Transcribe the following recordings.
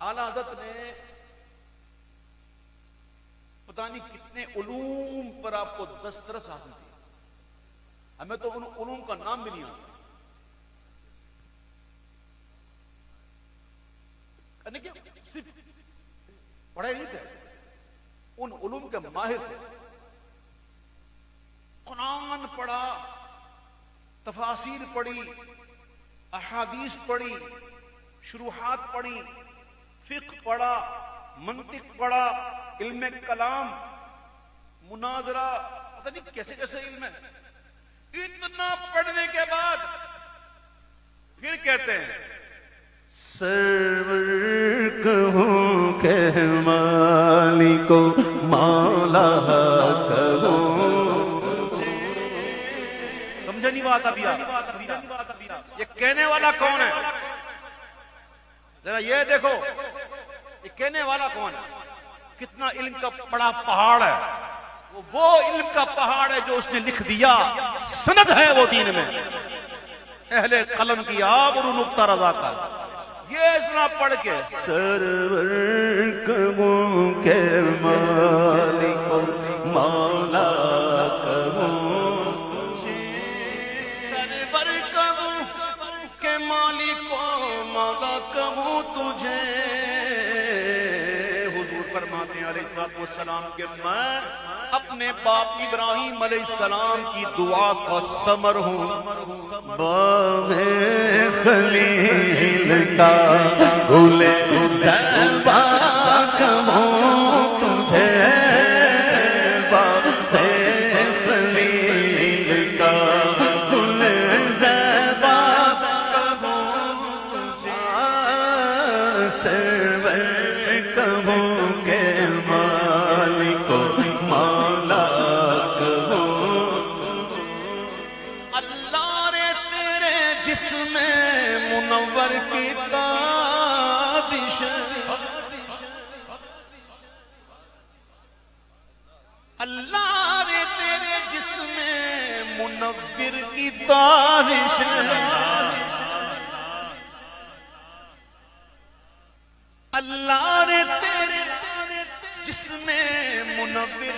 اعلیٰ حضرت نے پتہ نہیں کتنے علوم پر آپ کو دسترس حاصل تھی. ہمیں تو ان علوم کا نام بھی نہیں آتا. صرف پڑھے نہیں تھے, ان علوم کے ماہر تھے. قرآن پڑھا, تفاسیر پڑھی, احادیث پڑھی, شروحات پڑھی, فقہ پڑھا, منطق پڑھا, علم کلام, مناظرہ, پتہ نہیں کیسے کیسے علم ہے. اتنا پڑھنے کے بعد پھر کہتے ہیں سرور کہوں کہ مالک مولا کہوں. سمجھے نہیں بات ابھی آپ؟ یہ کہنے والا کون ہے؟ ذرا یہ دیکھو, یہ کہنے والا کون ہے؟ کتنا علم کا بڑا پہاڑ ہے. وہ علم کا پہاڑ ہے جو اس نے لکھ دیا, سند ہے وہ دین میں, اہل قلم کی آب اور نقطہ رضا کا. یہ سنا پڑھ کے سرور کہوں کہ مالک مولا کہوں. سرور کہوں کہ مالک مولا کہوں تجھے. حضور فرماتے ہیں علیہ الصلوۃ والسلام کہ میں اپنے باپ ابراہیم علیہ السلام کی دعا کا ثمر ہوں. باغ خلیل کا گل زیبا کہوں تجھے. باغ خلیل کا گل زیبا کہوں تجھے. سرور کہوں کہ مالک مولا کہوں. اللہ رے تیرے جسم منور کی تابش, اللہ رے تیرے جسم منور کی تابش, اللہ رے تیرے جسم منور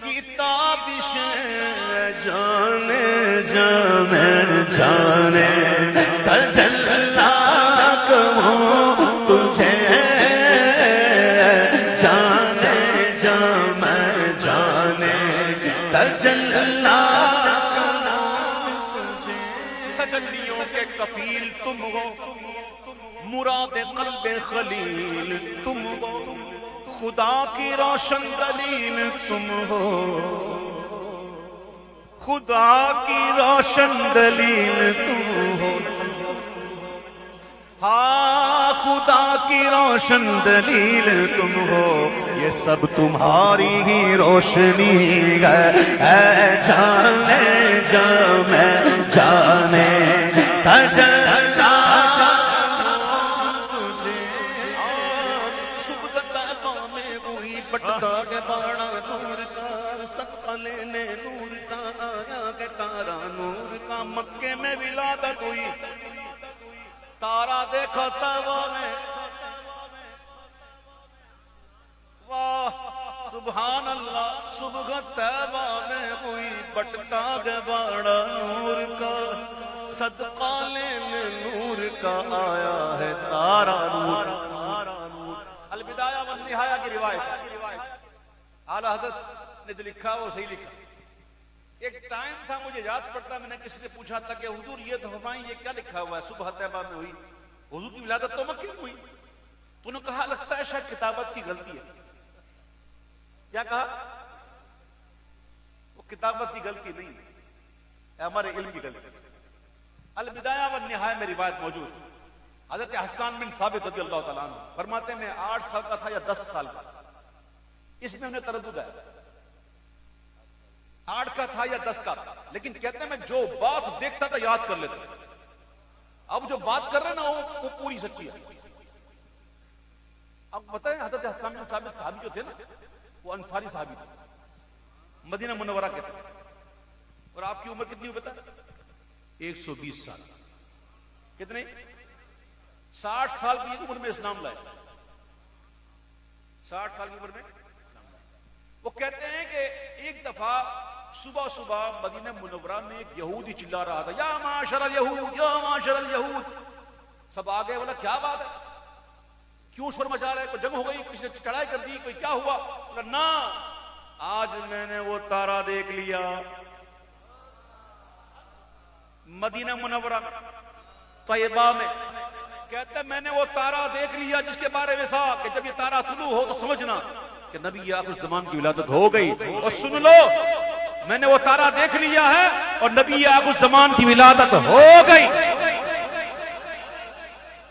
کی تابش. جانے جانے جانے تجلا کہوں تجھے. جانے جانے جانے تجلا تجلیوں کے کفیل تم ہو, مراد قلب خلیل تم ہو, خدا کی روشن دلیل تم ہو, خدا کی روشن دلیل تم ہو. ہاں خدا کی روشن دلیل تم ہو, یہ سب تمہاری ہی روشنی ہے. اے جانے جانے جانے تجلا بٹتا گے باڑا نور کا, صدقہ لینے نور کا, آیا گے تارا نور کا. مکے میں ولادت ہوئی, تارا دیکھا تابا میں, واہ سبحان اللہ. صبح تابا میں ہوئی, بٹتا گے باڑا نور کا, صدقہ لینے نور کا, آیا ہے تارا نور. البدایہ والنہایہ کی روایت, اعلیٰ حضرت نے جو لکھا وہ صحیح لکھا. ایک ٹائم تھا, مجھے یاد پڑتا, میں نے کسی سے پوچھا تھا کہ حضور یہ تو فرمائیں یہ کیا لکھا ہوا ہے, صبح طیبہ میں ہوئی, حضور کی ولادت تو مکے میں ہوئی. تو انہوں نے کہا لگتا ہے شاید کتابت کی غلطی ہے. کیا کہا؟ وہ کتابت کی غلطی نہیں ہے, ہمارے علم کی غلطی. البدایہ والنہایہ میں روایت موجود. حضرت حسان بن ثابت رضی اللہ تعالیٰ عنہ فرماتے ہیں میں 8 سال کا تھا یا 10 سال کا, اس میں انہیں تردد ہے, 8 کا تھا یا 10 کا تھا, لیکن کہتے ہیں میں جو بات دیکھتا تھا یاد کر لیتا. اب جو بات کر رہے ہیں نا وہ پوری سچی ہے. اب بتائیں حضرت حسان بن ثابت صحابی جو تھے نا, وہ انصاری صحابی تھے, مدینہ منورہ کے تھے, اور آپ کی عمر کتنی ہو بتا؟ 120 سال. کتنے؟ 60 سال کی عمر میں اسلام لائے. 60 سال کی عمر میں. وہ کہتے ہیں کہ ایک دفعہ صبح صبح مدینہ منورہ میں ایک یہودی چلا رہا تھا، یا معاشر الیہود یا معاشر الیہود. سب آ گئے، بولا کیا بات ہے، کیوں شور مچا رہے، کوئی جنگ ہو گئی، کسی نے چڑھائی کر دی، کوئی کیا ہوا؟ بولا نا، آج میں نے وہ تارا دیکھ لیا مدینہ منورہ طیبہ میں. کہتا ہے میں نے وہ تارا دیکھ لیا جس کے بارے میں تھا کہ جب یہ تارا طلوع ہو تو سمجھنا کہ نبی آخر الزمان کی ولادت ہو گئی. اور سن لو، میں نے وہ تارا دیکھ لیا ہے اور نبی آخر الزمان کی ولادت ہو گئی.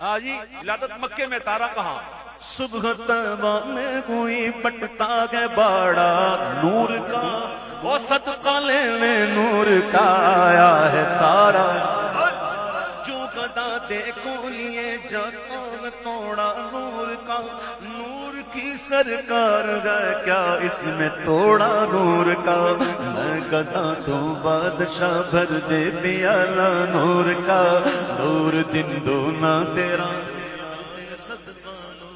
ہاں جی، ولادت مکے میں، تارا کہاں؟ صبح طیبہ میں کوئی پٹتا ہے باڑا نور کا، وہ صدقہ لینے نور کا آیا ہے تارا. جو گدا دیکھو لیے جاتا میں توڑا نور کا، نور کی سرکار گئے کیا اس میں توڑا نور کا. میں گدا تو بادشاہ بھر دے پیالہ نور کا، نور دن دونا تیرا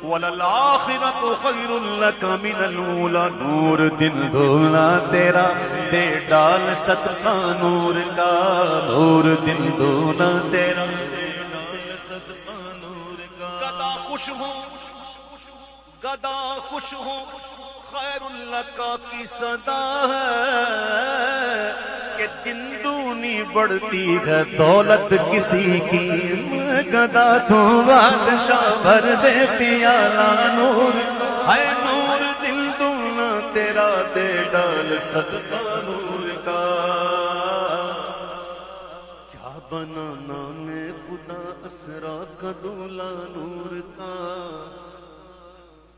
وَلَلْآخِرَةُ خَيْرٌ لَكَ مِنَ الْأُولَى. نور دن دونا تیرا دے ڈال صدقہ نور کا، نور دن دونا تیرا دے ڈال صدقہ نور کا. گدا خوش ہوں، گدا خوش ہوں، خیر لکا کی صدا ہے کہ دن دونی بڑھتی ہے دولت کسی کی. گدا تو بادشاہ بھر دے پیالہ نور، ہے نور دل دونا تیرا دے ڈال صدقہ نور کا. کیا بنانا میں خدا اسرا کا دولا نور کا.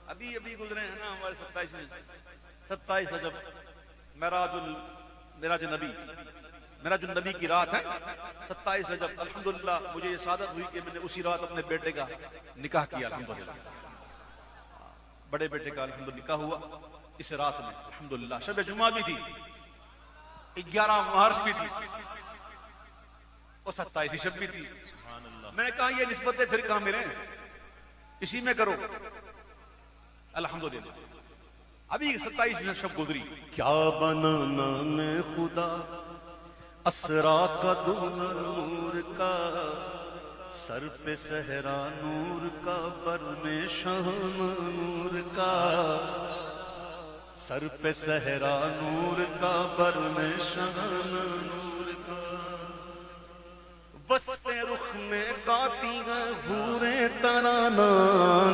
ابھی گزرے ہیں نا ہمارے 27 رجب معراج النبی کی رات ہے 27 رجب. الحمدللہ مجھے یہ سعادت ہوئی کہ میں نے اسی رات اپنے بیٹے کا نکاح کیا. الحمدللہ بڑے بیٹے کا الحمدللہ نکاح ہوا اس رات میں. الحمدللہ شب جمعہ بھی تھی، 11 مارچ بھی تھی اور 27 شب بھی تھی. میں نے کہا یہ نسبتیں پھر کہاں ملیں، اسی میں کرو. الحمدللہ ابھی 27 شب گزری. کیا بنانا میں خدا اسرا کا دولا نور کا، سر پہ صحرا نور کا، پر میں شام نور کا. سر پہ صحرا نور کا، پر میں شام نور کا. بس پہ رخ میں گاتی ہے حوریں ترانہ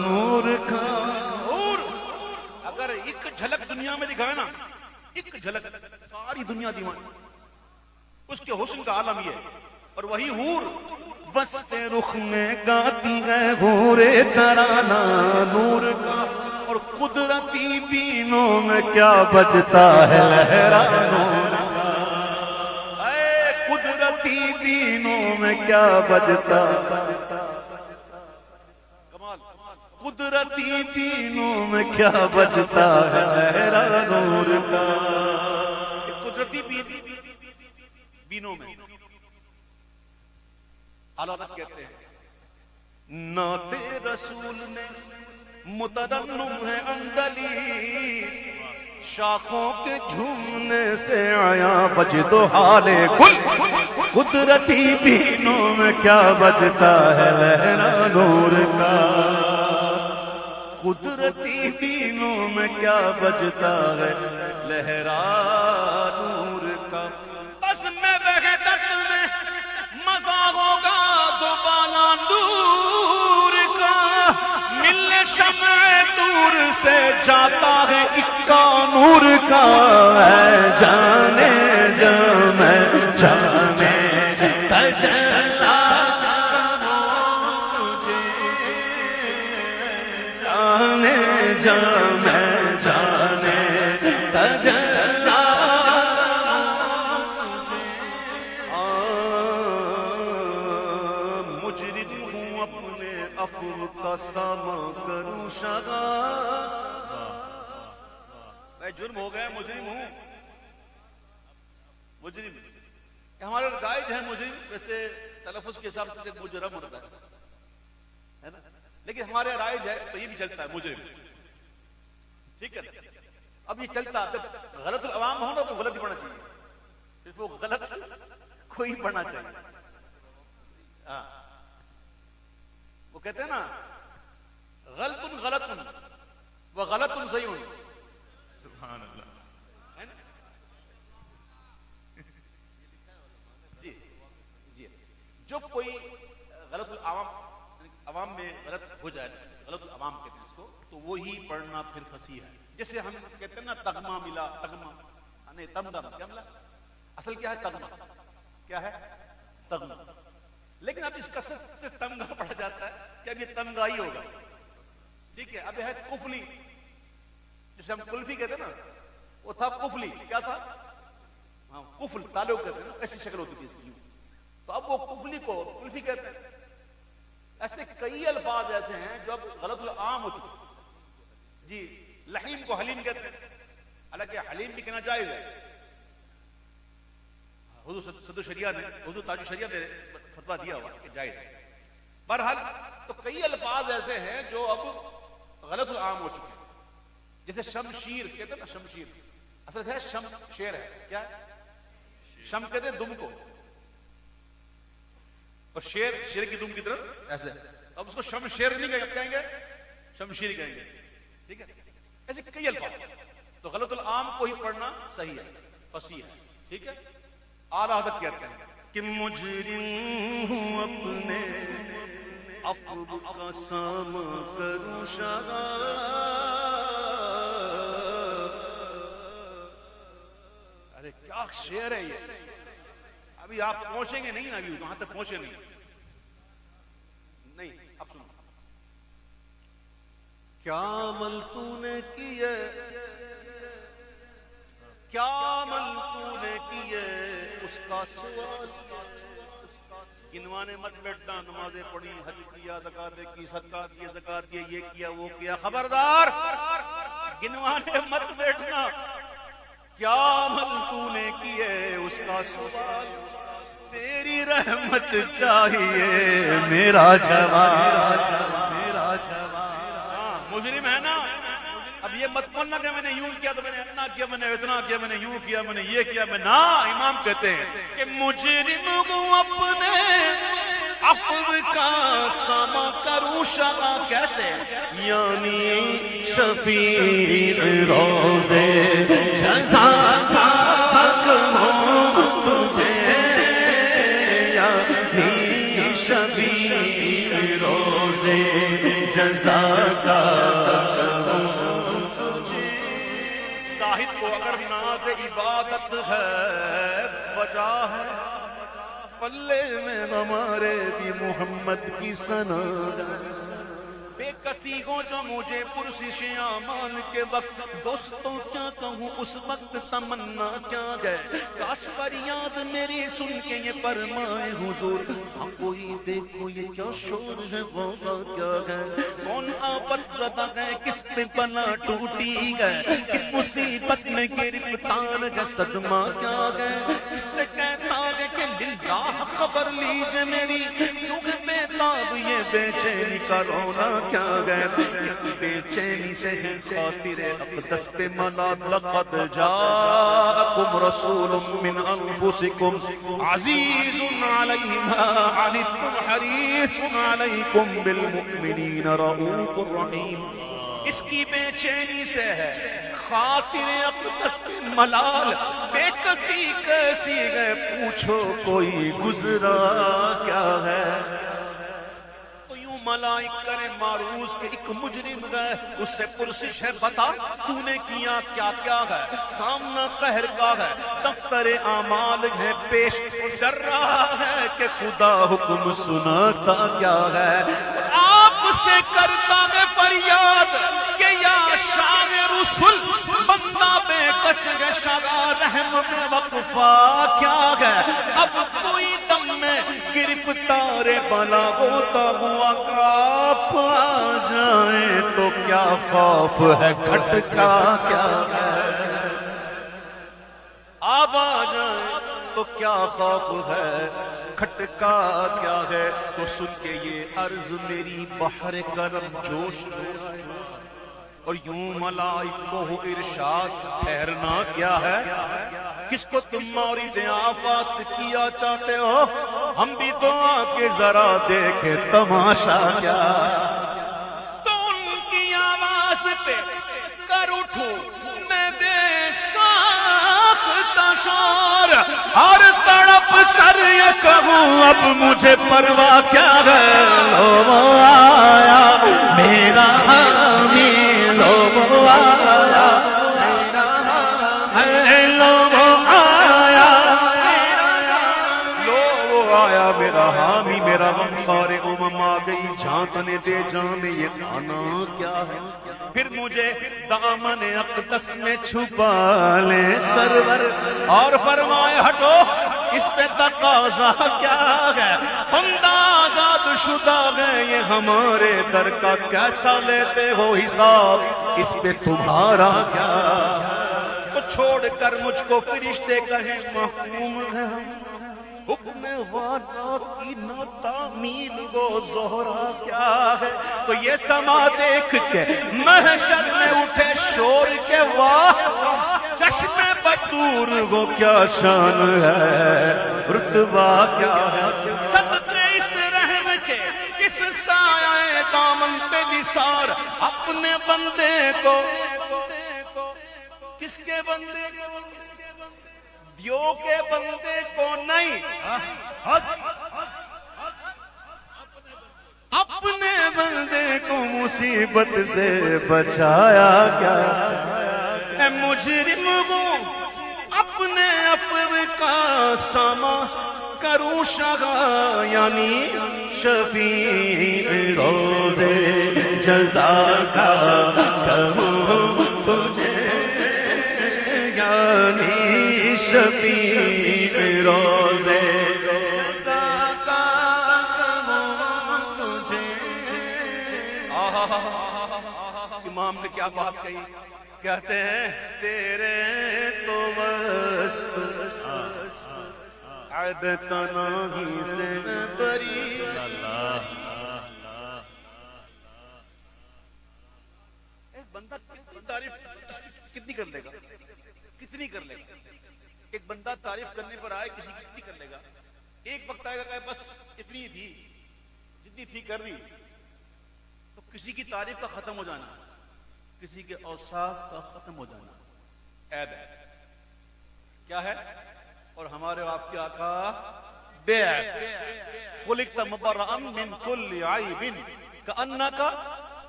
نور کا. اگر ایک جھلک دنیا میں دکھائے نا، ایک جھلک ساری دنیا دیوانی، اس کے حسن کا عالم یہ ہے. اور وہی حور بس پہ رخ میں گاتی ہے حوریں ترانہ نور کا. اور قدرتی بینوں میں کیا بجتا ہے لہرا نور کا. اے قدرتی بینوں میں کیا بجتا قدرتی دینوں میں کیا بجتا ہے لہرا نور کا. قدرتی بینوں میں علامت کہتے ہیں. نعت رسول نے مترنم ہے اندلی، شاخوں کے جھومنے سے آیا بج دو حالے گل. قدرتی بینوں میں کیا بجتا ہے لہرا نور کا. قدرتی بینوں میں کیا بجتا ہے لہرا نور کا. بس میں وحدت میں مزہ ہوگا دوبارہ نور کا. مل شمع نور سے جاتا ہے اکا نور کا. ہے جانے جا میں جانے تجلا جا میں جانے تجلا. مجرم ہوں اپنے عفو کا ساما کروں شگا. میں جرم ہو گیا، مجرم ہوں. مجرم ہمارے رائج ہے مجرم، ویسے تلفظ کے حساب سے مجرم ہوتا ہے نا، لیکن ہمارے رائج ہے تو یہ بھی چلتا ہے مجرم. ٹھیک ہے. اب یہ چلتا جب غلط العوام ہو نا تو غلط ہی پڑھنا چاہیے, صرف وہ غلط کوئی پڑھنا چاہیے. ہاں وہ کہتے ہیں نا غلط غلط و غلط صحیح. سبحان اللہ. جی جی جو کوئی غلط عوام میں غلط ہو جائے, غلط العوام کہتے ہیں اس کو, تو وہی پڑھنا پھر فصیح ہے. جیسے ہم کہتے ہیں نا تغمہ ملا, تغمہ نہیں تمدم کیا ملا, اصل کیا ہے تغمہ, کیا ہے تغمہ. لیکن اب اس کثرت سے تمغہ پڑھا جاتا ہے کہ اب یہ تمغائی ہوگا. ٹھیک ہے. اب یہ ہے کفلی, جسے ہم کلفی کہتے ہیں نا, وہ تھا کفلی. کیا تھا؟ ہاں کفل, تعلق کہتے ہیں, ایسی شکل ہوتی تھی اس کی. تو اب وہ کفلی کو کلفی کہتے ہیں. ایسے کئی الفاظ ایسے ہیں جو اب غلط العام ہو چکے. جی لحیم کو حلیم کہتے ہیں, حالانکہ حلیم بھی کہنا جائز ہے. حضور صدر شریعہ نے, حضور تاج الشریعہ نے فتویٰ دیا ہوا کہ جائز ہے. بہرحال تو کئی الفاظ ایسے ہیں جو اب غلط العام ہو چکے ہیں. جیسے شمشیر کہتے ہیں نا, شمشیر اصل ہے شم, شیر ہے. کیا ہے شم کہتے ہیں دم کو, اور شیر شیر کی دم کی طرف ایسے. اب اس کو شمشیر نہیں کہیں گے, شمشیر کہیں گے. ٹھیک ہے. ایسے کئی الفاظ. تو غلط العام کو ہی پڑھنا صحیح ہے, فصیح ہے. ٹھیک ہے. اعلیٰ حضرت کہتے ہیں کہ مجرم ہوں اپنے عفو کا سامنا کروں شگا. ارے کیا شعر ہے یہ. ابھی آپ پہنچیں گے نہیں نا, ابھی وہاں تک پہنچے نہیں. اب سنو. کیا عمل تو نے کیے, کیا عمل تو نے کیے, اس کا سوال. گنوانے مت بیٹھنا, نمازیں پڑھی, حج کیا, زکاتیں کی, صدقات کیے, زکات دیے, یہ کیا, وہ کیا. خبردار گنوانے مت بیٹھنا. کیا عمل تو نے کیے, اس کا سوال. تیری رحمت چاہیے میرا جواب, میرا جواب. ہاں مجرم ہے نا. اب یہ مت بولنا کہ میں نے یوں کیا تو میں نے اتنا کیا, میں نے اتنا کیا, میں نے یوں کیا, میں نے یہ کیا. میں نا, امام کہتے ہیں کہ مجرم ہوں اپنے عفو کا سامنا کروں شگا. کیسے؟ یعنی شفیع روزے جزا تجھے, یعنی شفیع روزے جزا کا. کو اگر ناز عبادت ہے, وجہ ہے پلے میں ہمارے بھی محمد کی ثنا. بے کسی ہو جو مجھے پرسش اعمال کے وقت, دوستوں کیا کہوں اس وقت, تمنا کیا گئے, کاش فریاد میری سن کے یہ فرمائے حضور. ہاں کوئی دیکھو یہ کیا شور ہے, غوغا کیا ہے, کون آفت زدہ ہے, کس پہ بنا ٹوٹی گئے, کس مصیبت میں گرفتار ہے, صدمہ کیا گئے, کس سے کہتا ہے کہ للہ خبر لیجئے میری, کیوں کہ بے تاب یہ بے چینی کا رونا کیا گئے, اس کی بے چینی سے ہے خاطر اقدس پہ ملاد. لقد جاءکم رسول من انفسکم عزیز علیہ ما عنتم حریص علیکم بالمؤمنین رؤوف رحیم. اس کی بے چینی سے ہے خاطر اقدس پہ ملال. بے کسی کیسی ہے, پوچھو کوئی گزرا کیا ہے. ملائک کرے معروض کے ایک مجرم گئے, اس سے پرسش ہے بتا تو نے کیا کیا کیا ہے. سامنا قہر کا ہے, دفتر اعمال ہے پیش, ڈر رہا ہے کہ خدا حکم سناتا کیا ہے. آپ سے کرتا ہے فریاد کہ یا شان رسول, بندہ بے کس ہے شگا, رحم میں وقفہ کیا ہے. اب کوئی دم میں گرفتار بلا ہوتا ہوا آپ آ جائیں تو کیا خوف ہے, کھٹکا کیا ہے. آپ آ جائیں تو کیا خوف ہے, کھٹکا کیا ہے. تو سن کے یہ عرض میری بحر کرم جوش اور یوں ملائک کو ارشاد ٹھہرنا کیا ہے؟ کس کو تم مورد آفات کیا چاہتے ہو؟ ہم بھی تو آ کے ذرا دیکھے تماشا کیا تو ان کی آواز پہ کر اٹھوں میں بے ساختہ شور اور تڑپ کر یہ کہوں اب مجھے پرواہ کیا ہے لو وہ آیا میرا حامی لو وہ آیا میرا حامی میرا غمخار امم آ گئی جھانکنے دے جان یہ کھانا کیا ہے پھر مجھے دامن اقدس میں چھپا لے سرور اور فرمائے ہٹو اس پہ تقاضا کیا ہے بندہ آزاد شدہ ہے یہ ہمارے در کا کیسا لیتے ہو حساب اس پہ تمہارا کیا تو چھوڑ کر مجھ کو فرشتے کہیں محکوم ہے حکم والا کی نہ تعمیل وہ زہرا کیا ہے تو یہ سما دیکھ کے محشر میں اٹھے شور کے واہ چشم بدور وہ کیا شان ہے رتبہ کیا ہے صدقے اس رحم کے کس سایہ دامن پہ نثار اپنے بندے کو کس کے بندے کو دیو کے بندے کو نہیں اپنے بندے کو مصیبت سے بچایا کیا اے مجرم ہوں اپنے اپنے کا ساما کروں شگا یعنی شفیع روز جزا کا کہوں تجھے یعنی شفیع روز جزا کا کہوں تجھے امام نے کیا بات کہی کہتے ہیں تیرے تو وصف عیب تناہی سے بری ایک بندہ کتنی تعریف کتنی کر لے گا کتنی کر لے گا ایک بندہ تعریف کرنے پر آئے کسی کی کتنی کر لے گا ایک وقت آئے گا کہ بس اتنی تھی جتنی تھی کر دی تو کسی کی تعریف کا ختم ہو جانا کسی کے اوصاف کا ختم ہو جانا عیب ہے کیا ہے اور ہمارے آپ کے آقا بے عیب خلقت مبرأ من کل عیب کأنک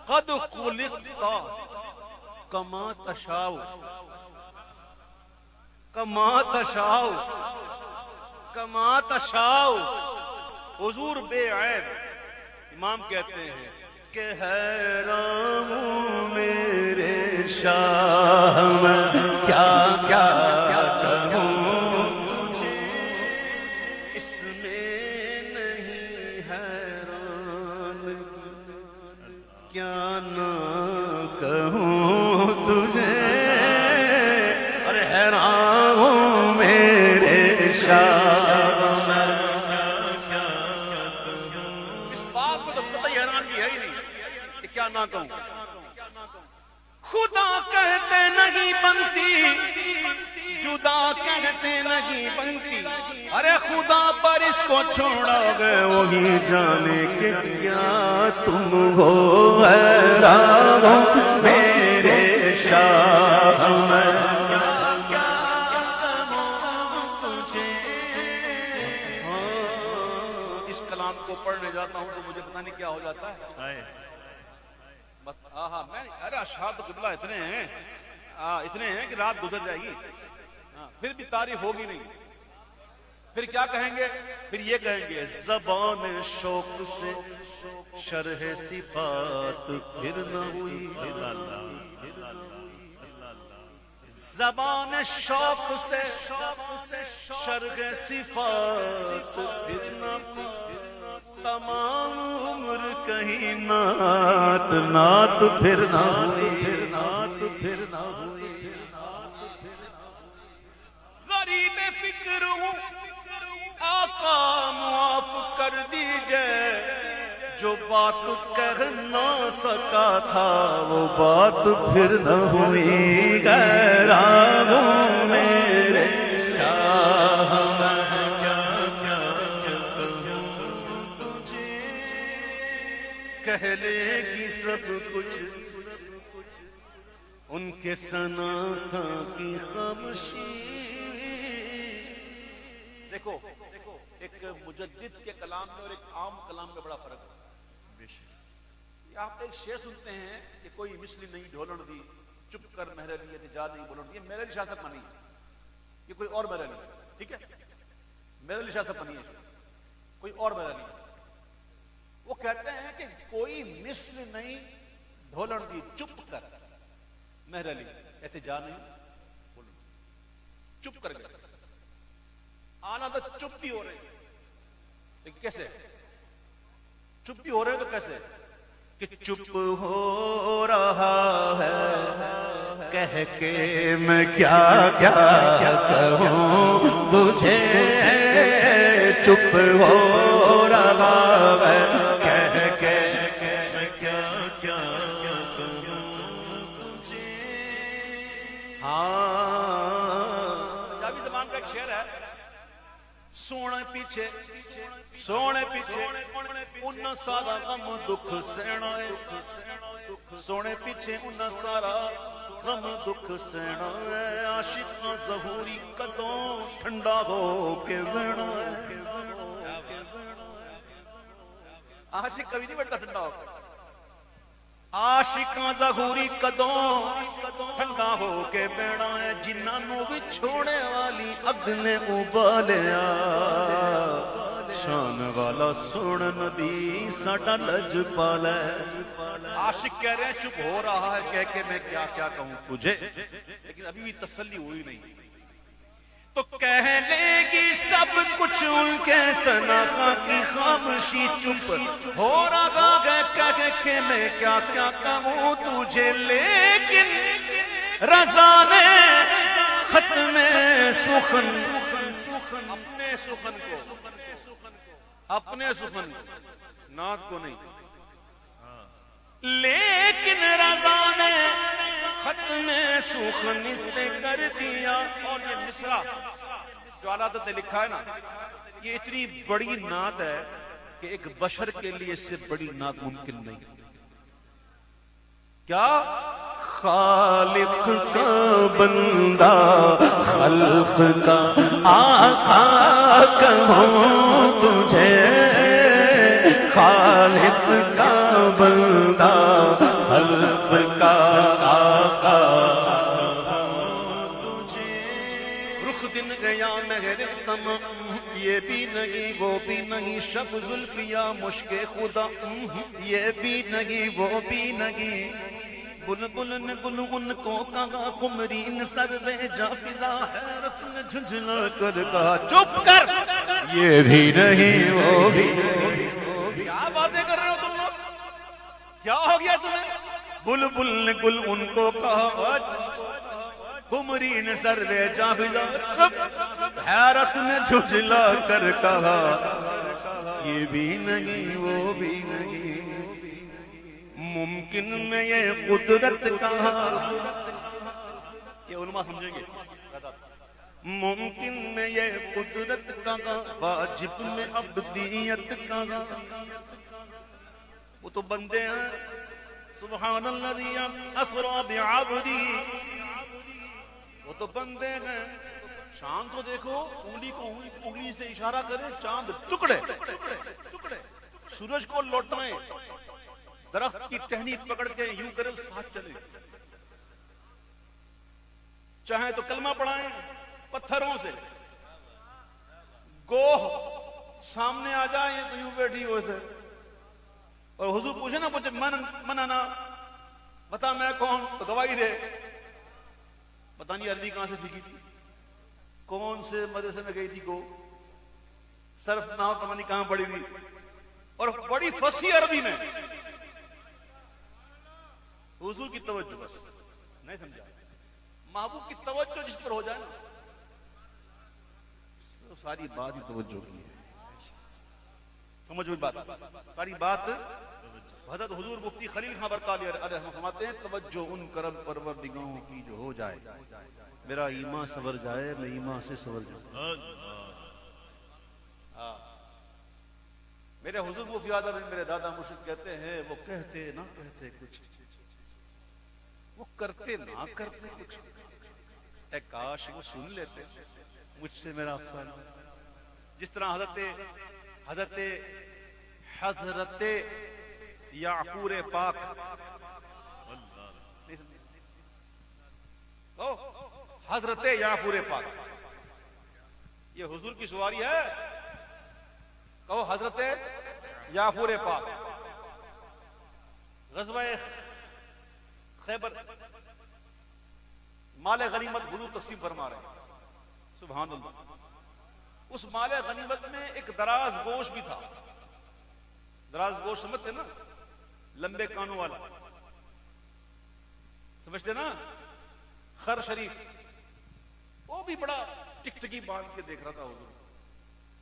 قد خلقت کما تشاء کما تشاء کما تشاء حضور بے عیب امام کہتے ہیں کہ حیران ہوں میرے شاہ میں کیا کیا کہوں تجھے اس میں نہیں حیران کیا نہ کہوں تجھے ارے حیران ہوں میرے شاہ کیا نہ کہوں خدا کہتے نہیں بنتی جدا کہتے نہیں بنتی ارے خدا پر اس کو چھوڑا گئے وہی جانے کہ کیا تم ہو حیران ہو میرے شاہ میں کیا کہوں تجھے اس کلام کو پڑھنے جاتا ہوں تو مجھے پتہ نہیں کیا ہو جاتا ہے میں ارے اشعار تو قبلہ اتنے ہیں کہ رات گزر جائے گی پھر بھی تعریف ہوگی نہیں پھر کیا کہیں گے پھر یہ کہیں گے زبان شوق سے شرح صفات پھر نہ ہوئی زبان شوق سے شرح صفات پھر نہ ہوئی تمام عمر کہیں نعت نعت پھر نہ ہوئی نعت پھر نہ ہوئی غریب فکر ہوں آقا معاف کر دیجئے جو بات کہہ نہ سکا تھا وہ بات پھر نہ ہوئی غیرانوں میرے شاہ تجھے کہہ لے گی سب کچھ ان کے ثنا کی خاموشی. دیکھو ایک مجدد کے کلام میں اور ایک عام کلام میں بڑا فرق ہے. آپ ایک شعر سنتے ہیں کہ کوئی مثل نہیں ڈھولن دی چپ کر مہر لی اتجا نہیں بولن. یہ میرے شاہ صاحب نہیں ہے, یہ کوئی اور مہر لی, ٹھیک ہے, میرے شاہ صاحب نہیں ہے, کوئی اور مہر لی. وہ کہتے ہیں کہ کوئی مثل نہیں ڈھولن دی چپ کر مہر لی اتجا نہیں بولن. چپ کر گئے, آنا تو چپ بھی ہو رہے, لیکن کیسے چپ بھی ہو رہے تو کیسے کہ چپ ہو رہا ہے کہہ کے میں کیا کیا کہوں تجھے, چپ ہو رہا ہے کہہ کے میں کیا کیا کہوں تجھے. ہاں پنجابی زبان کا ایک شعر ہے, سونے پیچھے انہاں سارا غم دکھ سہنا ہے, سونے پیچھے انہاں سارا غم دکھ سہنا ہے. عاشق ظہوری کدوں ٹھنڈا ہو کے بہنا ہے. عاشق کبھی نہیں بیٹھتا ٹھنڈا ہو کے, عاشقاں ظہوری کدوں ٹھنڈا ہو کے بہنا ہے. جنہاں نوں وچھوڑے والی اگ نے ابالیا, شان والا سن نبی ساڈا لج پالا. عاشق کہہ رہے ہیں چپ ہو رہا ہے کہہ کے میں کیا کیا کہوں تجھے, لیکن ابھی بھی تسلی ہوئی نہیں. تو کہہ لے گی سب کچھ ان کے ثنا کی خاموشی, چپ ہو رہا ہے کہہ کے میں کیا کیا کہوں تجھے. لیکن رضا نے ختم سخن اپنے سخن نعت کو نہیں, لیکن رضا نے ختم سخن اس پہ کر دیا. اور یہ مصرع جو علادت نے لکھا ہے نا, یہ اتنی بڑی نعت ہے کہ ایک بشر کے لیے اس سے بڑی نعت ممکن نہیں. کیا خالق کا بندہ خلق کا آقا کہوں تجھے, خالق کا بندہ خلق کا آقا تجھے. رخ دن گیا مہر سما یہ بھی نہیں وہ بھی نہیں, شب زلف یا مشک خدا یہ بھی نہیں وہ بھی نہیں. بلبل نے گل ان کو کہا خمرین سر میں جا فضا حیرت نے جھنجھلا کر کہا چپ کر یہ بھی نہیں وہ بھی. کیا باتیں کر رہے ہو تم لوگ, کیا ہو گیا تمہیں؟ بلبل نے گل ان کو کہا خمرین سر میں جا فضا, چپ حیرت نے جھنجھلا کر کہا یہ بھی نہیں وہ بھی نہیں. ممکن میں یہ قدرت کہاں, یہ علماء سمجھیں گے, ممکن میں یہ قدرت کہاں, واجب میں عبدیت کہاں. وہ تو بندے ہیں, سبحان الذی اسری بعبدی, وہ تو بندے ہیں. چاند تو دیکھو, انگلی کو انگلی سے اشارہ کرے, چاند ٹکڑے ٹکڑے, سورج کو لوٹائیں, درخت کی ٹہنی پکڑ کے یوں کرے ساتھ چلے, چاہیں تو کلمہ پڑھائیں پتھروں سے, گوہ سامنے آ جائیں تو یوں بیٹھی ہو سے, اور حضور پوچھے نا مجھے من آنا بتا میں کون, تو گواہی دے پتہ نہیں عربی کہاں سے سیکھی تھی, کون سے مدرسے میں گئی تھی, کو صرف نہ پتہ نہیں کہاں پڑھی تھی, اور بڑی فصیح عربی میں. حضور کی توجہ بس نہیں سمجھا, محبوب کی توجہ جس پر ہو جائے ساری بات ہی توجہ کی ہے, سمجھو بات، ساری بات حضرت حضور مفتی خلیل خان برقالی علیہ رحمہ فرماتے ہیں توجہ ان کرم پرور نگاہوں کی جو ہو جائے، میرا ایمان سنور جائے میں ایمان سے سنور جاؤں. میرے حضور مفتی آدم میرے دادا مرشد کہتے ہیں وہ کہتے نہ کہتے کچھ، وہ کرتے نہ کرتے کچھ، اے کاش وہ سن لیتے مجھ سے میرا افسانہ. جس طرح حضرت یعفور پاک، حضرت یعفور پاک، یہ حضور کی سواری ہے. کہو حضرت یعفور پاک غزوہ خیبر مال غنیمت حضور تقسیم فرما رہے ہیں. سبحان اللہ. اس مال غنیمت میں ایک دراز گوشت بھی تھا. دراز گوشت سمجھتے نا، لمبے کانوں والا، سمجھتے نا، خر شریف. وہ بھی بڑا ٹکٹکی باندھ کے دیکھ رہا تھا حضور.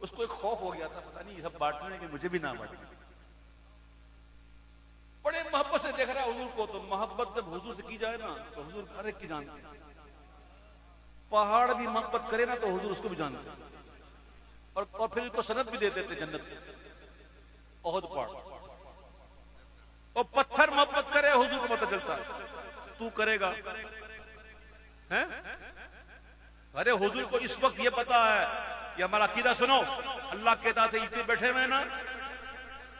اس کو ایک خوف ہو گیا تھا، پتہ نہیں یہ سب بانٹنے کہ مجھے بھی نہ بانٹیں. بڑے محبت سے دیکھ رہا ہے حضور کو. تو محبت جب حضور سے کی جائے نا تو حضور ہر ایک کی جانتے ہیں. پہاڑ بھی محبت کرے نا تو حضور اس کو بھی جانتے ہیں، اور پھر اس کو سند بھی دے دیتے جنت میں. احد پہاڑ. اور پتھر محبت کرے حضور کو پتہ چلتا ہے تو کرے گا. ارے حضور کو اس وقت یہ پتا ہے، یہ ہمارا عقیدہ سنو، اللہ کے عطا سے اتنے بیٹھے ہوئے نا،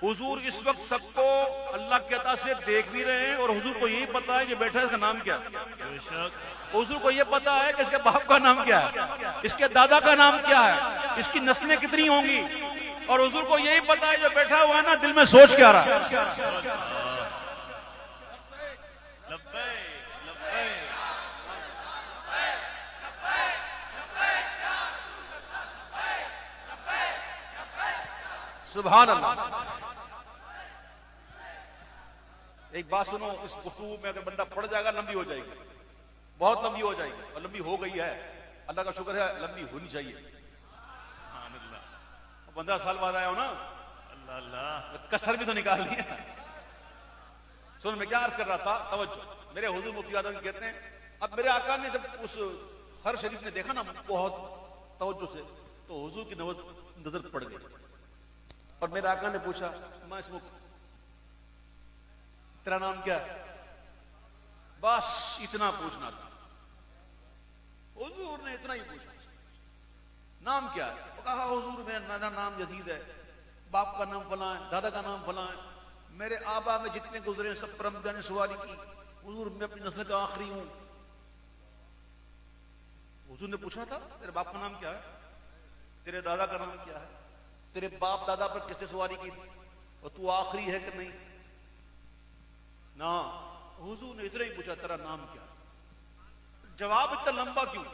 حضور اس وقت سب کو اللہ کے عطا سے دیکھ بھی رہے ہیں، اور حضور کو یہی پتا ہے کہ بیٹھا ہے اس کا نام کیا ہے. حضور کو یہ پتا ہے کہ اس کے باپ کا نام کیا ہے، اس کے دادا کا نام کیا ہے، اس کی نسلیں کتنی ہوں گی. اور حضور کو یہی پتا ہے جو بیٹھا ہوا ہے نا دل میں سوچ کیا رہا ہے. سبحان اللہ. ایک بات سنو، اس گفتگو میں اگر بندہ پڑ جائے گا لمبی ہو جائے گی، بہت لمبی ہو جائے گی، اور لمبی ہو گئی ہے. اللہ کا شکر ہے لمبی ہونی چاہیے. سبحان اللہ. 15 سال بعد آیا ہو نا، اللہ اللہ کسر بھی تو نکال لیا. سن میں کیا عرض کر رہا تھا، توجہ. میرے حضور مفتی اعظم کہتے ہیں اب میرے آقا نے جب اس ہر شریف نے دیکھا نا بہت توجہ سے، تو حضور کی نظر پڑ گئی. اور میرے آقا نے پوچھا میں اس وقت تیرا نام کیا ہے؟ بس اتنا پوچھنا تھا. حضور نے اتنا ہی پوچھا نام کیا ہے. وہ کہا حضور میرا نام یزید ہے، باپ کا نام فلاں ہے، دادا کا نام فلاں ہے، میرے آبا میں جتنے گزرے سب پر میں نے سواری کی. حضور میں اپنی نسل کا آخری ہوں. حضور نے پوچھا تھا تیرے باپ کا نام کیا ہے، تیرے دادا کا نام کیا ہے، تیرے باپ دادا پر کس نے سواری کی تھی، اور تو آخری ہے کہ نہیں. نہ حضور نے اتنا ہی پوچھا تیرا نام کیا. جواب اتنا لمبا کیوں؟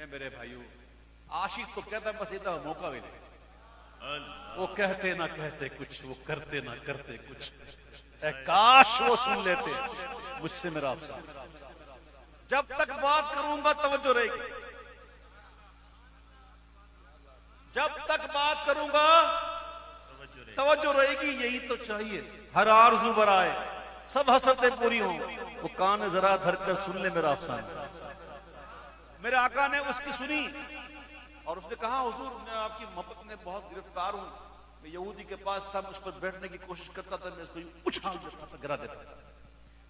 میرے بھائیو عاشق تو کہتا ہے بس اتنا موقع بھی نہیں. وہ کہتے نہ کہتے کچھ، وہ کرتے نہ کرتے کچھ. اے کاش وہ سن لیتے مجھ سے میرا افسانہ. جب تک بات کروں گا توجہ رہے گی، جب تک بات کروں گا توجہ رہے گی. یہی تو چاہیے. ہر آرزو برائے سب حسرتیں پوری ہوں، وہ کان ذرا دھر کر سن لے میرا افسانہ. میرے آقا نے اس کی سنی اور اس نے کہا حضور میں آپ کی محبت میں بہت گرفتار ہوں. میں یہودی کے پاس تھا، میں اس پر بیٹھنے کی کوشش کرتا تھا، میں اس کو اچھال دیتا تھا، گرا دیتا تھا.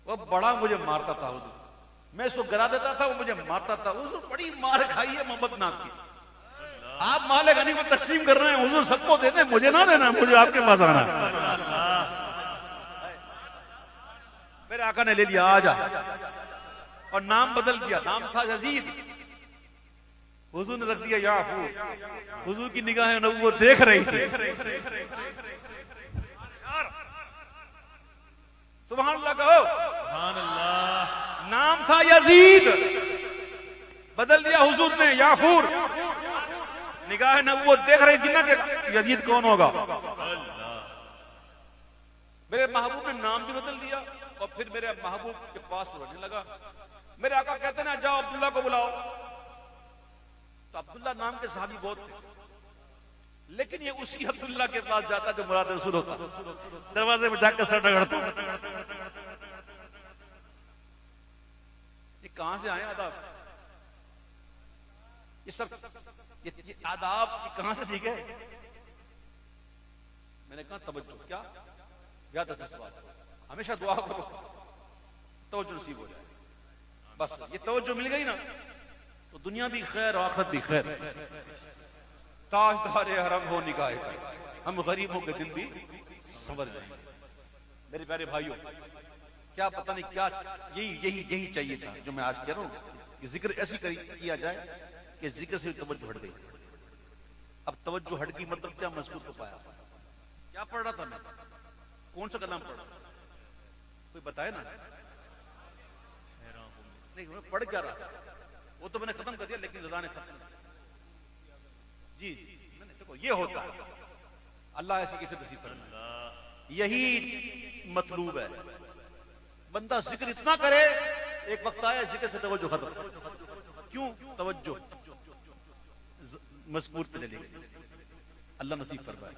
وہ بڑا مجھے مارتا تھا حضور. میں اس کو گرا دیتا تھا، وہ مجھے مارتا تھا. حضور بڑی مار کھائی ہے محبت میں آپ کی. آپ مال غنیمت تقسیم کر رہے ہیں، حضور سب کو دیتے، مجھے نہ دینا، مجھے آپ کے پاس آنا. میرے آقا نے لے لیا آجا، اور نام بدل دیا. نام تھا یزید، حضور نے رکھ دیا یعفور. حضور کی نگاہیں وہ دیکھ رہی تھی. سبحان اللہ کہو. سبحان اللہ. نام تھا یزید، بدل دیا حضور نے یعفور. نگاہ نبوت دیکھ رہی تھی نا کہ یزید کون ہوگا. میرے محبوب نے نام بھی بدل دیا اور پھر میرے محبوب کے پاس رہنے لگا. میرے آقا کہتے ہیں جاؤ عبداللہ کو بلاؤ. تو عبداللہ نام کے صحابی بہت تھے. لیکن یہ اسی عبداللہ کے پاس جاتا جو مراد رسول ہوتا، دروازے میں جا کے سر رگڑتا، یہ کہاں سے آئے آداب؟ یہ سب یہ آداب کہاں سے سیکھے؟ میں نے کہا توجہ، کیا یاد رکھنا سوال، ہمیشہ دعا کرو توجہ نصیب ہو جائے، بس یہ توجہ مل گئی نا تو دنیا بھی خیر اور آخرت بھی خیر۔ تاجدار حرم ہو نگاہ کر، ہم غریبوں کے دل بھی سنور جائیں۔ میرے پیارے بھائیوں، کیا پتہ نہیں کیا یہی چاہیے تھا جو میں آج کہہ رہا ہوں کہ ذکر ایسی کیا جائے کہ ذکر سے توجہ ہٹ گئی۔ اب توجہ ہٹ گئی مطلب کیا؟ مذکور کو پایا۔ کیا پڑھ رہا تھا میں؟ کون سا کلام پڑھ رہا تھا؟ کوئی بتائے نا؟ نہیں میں پڑھ کیا رہا تھا؟ وہ تو میں نے ختم کر دیا لیکن رضا نے ختم کر۔ جی دیکھو یہ ہوتا ہے، اللہ ایسی کیسے نصیب کرنا، یہی مطلوب ہے۔ بندہ ذکر اتنا کرے، ایک وقت آیا ذکر سے توجہ ختم۔ کیوں؟ توجہ مذکور پہ چلی گئی۔ اللہ نصیب فرمائے۔